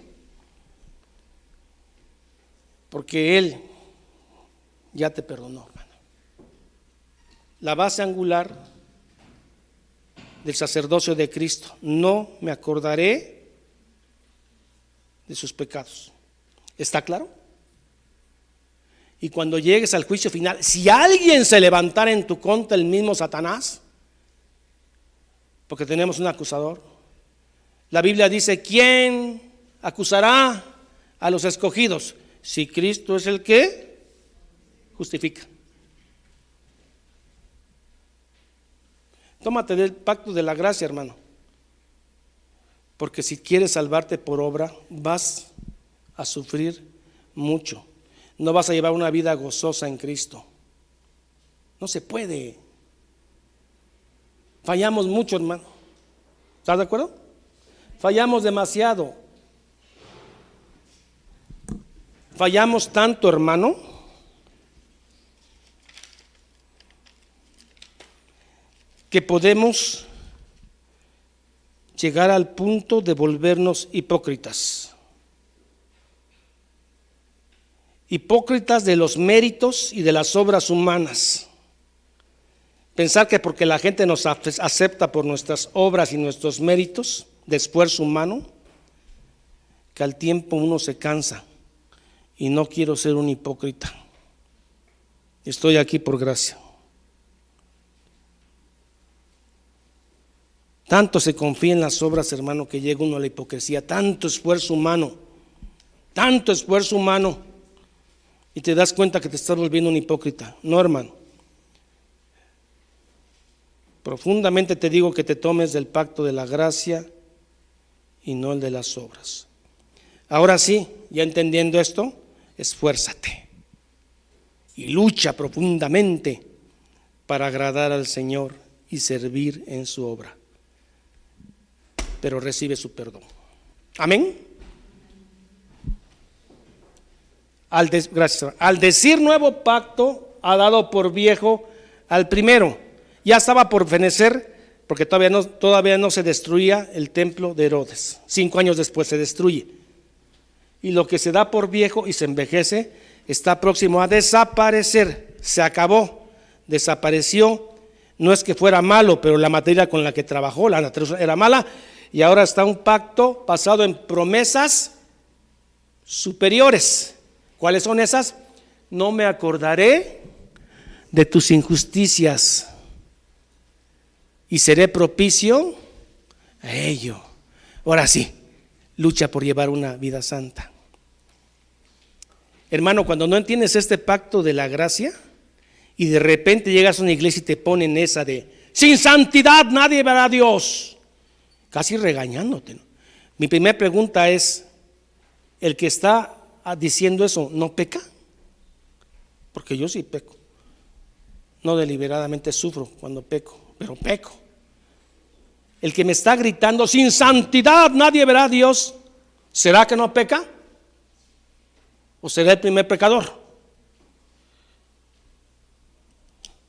porque Él ya te perdonó, hermano. La base angular del sacerdocio de Cristo: no me acordaré de sus pecados. ¿Está claro? Y cuando llegues al juicio final, si alguien se levantara en tu contra, el mismo Satanás, porque tenemos un acusador, la Biblia dice, ¿quién acusará a los escogidos? Si Cristo es el que justifica. Tómate del pacto de la gracia, hermano, porque si quieres salvarte por obra, vas a sufrir mucho. No vas a llevar una vida gozosa en Cristo. No se puede. Fallamos mucho, hermano. ¿Estás de acuerdo? Fallamos demasiado. Fallamos tanto, hermano, que podemos llegar al punto de volvernos hipócritas. Hipócritas de los méritos y de las obras humanas. Pensar que porque la gente nos acepta por nuestras obras y nuestros méritos de esfuerzo humano, que al tiempo uno se cansa. Y no quiero ser un hipócrita. Estoy aquí por gracia. Tanto se confía en las obras, hermano, que llega uno a la hipocresía. Tanto esfuerzo humano. Y te das cuenta que te estás volviendo un hipócrita. No, hermano. Profundamente te digo que te tomes del pacto de la gracia y no el de las obras. Ahora sí, ya entendiendo esto, esfuérzate y lucha profundamente para agradar al Señor y servir en su obra. Pero recibe su perdón. Amén. Gracias. Al decir nuevo pacto, ha dado por viejo al primero. Ya estaba por fenecer, porque todavía no se destruía el templo de Herodes. 5 años después se destruye. Y lo que se da por viejo y se envejece está próximo a desaparecer. Se acabó, desapareció. No es que fuera malo, pero la materia con la que trabajó, la naturaleza era mala. y ahora está un pacto basado en promesas superiores. ¿Cuáles son esas? No me acordaré de tus injusticias y seré propicio a ello. Ahora sí, lucha por llevar una vida santa. Hermano, cuando no entiendes este pacto de la gracia y de repente llegas a una iglesia y te ponen esa de sin santidad nadie verá a Dios, casi regañándote, ¿no? Mi primera pregunta es, ¿el que está diciendo eso no peca? Porque yo sí peco. No deliberadamente sufro cuando peco, pero peco. El que me está gritando sin santidad nadie verá a Dios, ¿será que no peca? ¿O será el primer pecador?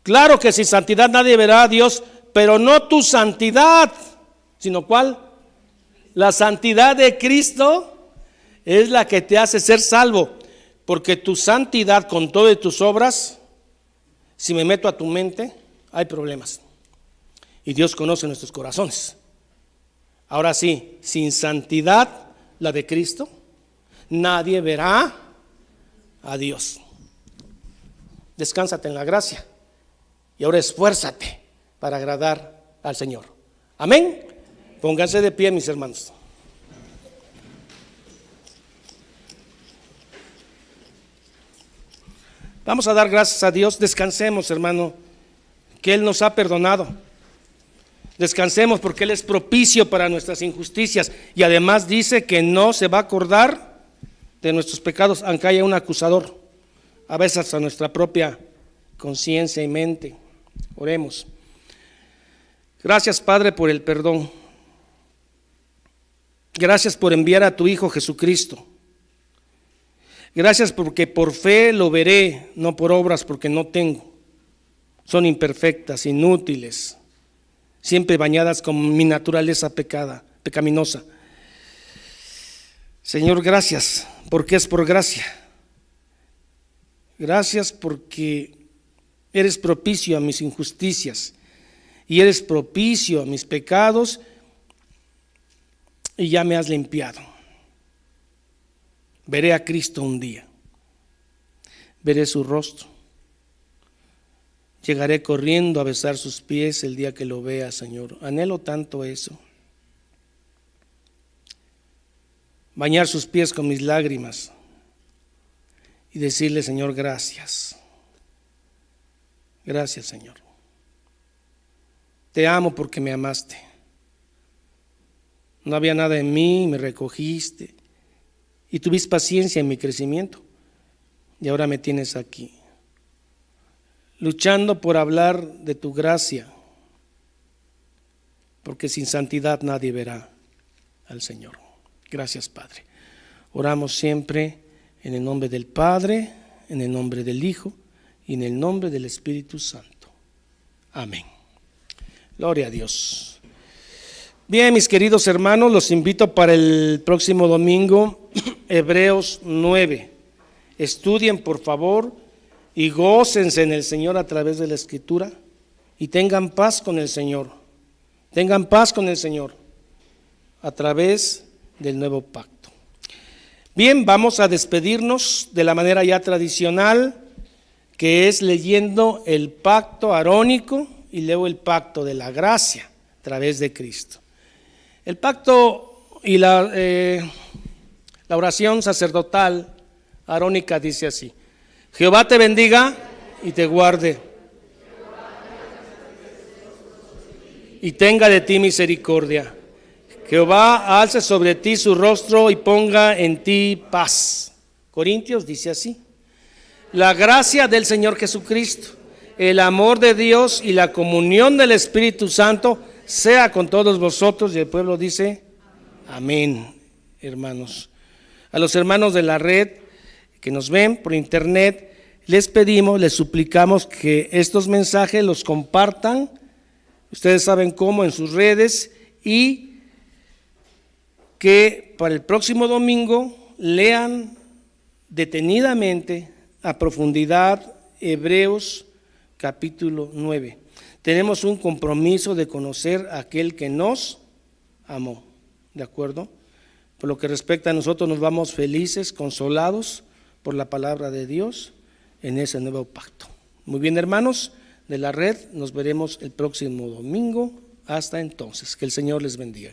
Claro que sin santidad nadie verá a Dios, pero no tu santidad, sino ¿cuál? La santidad de Cristo es la que te hace ser salvo, porque tu santidad con todas tus obras, si me meto a tu mente, hay problemas. Y Dios conoce nuestros corazones. Ahora sí, sin santidad, la de Cristo, nadie verá a Dios. Descánsate en la gracia y ahora esfuérzate para agradar al Señor. Amén. Pónganse de pie, mis hermanos. Vamos a dar gracias a Dios. Descansemos, hermano, que Él nos ha perdonado. Descansemos porque Él es propicio para nuestras injusticias y además dice que no se va a acordar de nuestros pecados, aunque haya un acusador, a veces a nuestra propia conciencia y mente. Oremos. Gracias, Padre, por el perdón. Gracias por enviar a tu Hijo Jesucristo. Gracias porque por fe lo veré, no por obras, porque no tengo. Son imperfectas, inútiles, siempre bañadas con mi naturaleza pecaminosa. Señor, gracias, porque es por gracia. Gracias porque eres propicio a mis injusticias y eres propicio a mis pecados y ya me has limpiado. Veré a Cristo un día, veré su rostro, llegaré corriendo a besar sus pies el día que lo vea, Señor. Anhelo tanto eso. Bañar sus pies con mis lágrimas y decirle, Señor, gracias. Gracias, Señor. Te amo porque me amaste. No había nada en mí, me recogiste y tuviste paciencia en mi crecimiento. Y ahora me tienes aquí, luchando por hablar de tu gracia, porque sin santidad nadie verá al Señor. Gracias, Padre. Oramos siempre en el nombre del Padre, en el nombre del Hijo y en el nombre del Espíritu Santo. Amén. Gloria a Dios. Bien, mis queridos hermanos, los invito para el próximo domingo, Hebreos 9. Estudien, por favor, y gócense en el Señor a través de la Escritura y tengan paz con el Señor. Tengan paz con el Señor a través del nuevo pacto. Bien, vamos a despedirnos de la manera ya tradicional, que es leyendo el pacto arónico y luego el pacto de la gracia a través de Cristo. El pacto y la oración sacerdotal arónica dice así: Jehová te bendiga y te guarde, y tenga de ti misericordia. Jehová alce sobre ti su rostro y ponga en ti paz. Corintios dice así. La gracia del Señor Jesucristo, el amor de Dios y la comunión del Espíritu Santo sea con todos vosotros. Y el pueblo dice amén, hermanos. A los hermanos de la red que nos ven por internet, les pedimos, les suplicamos que estos mensajes los compartan. Ustedes saben cómo, en sus redes, y que para el próximo domingo lean detenidamente, a profundidad, Hebreos capítulo 9. Tenemos un compromiso de conocer a aquel que nos amó. ¿de acuerdo? Por lo que respecta a nosotros, nos vamos felices, consolados por la palabra de Dios en ese nuevo pacto. Muy bien, hermanos de la red, nos veremos el próximo domingo. Hasta entonces, que el Señor les bendiga.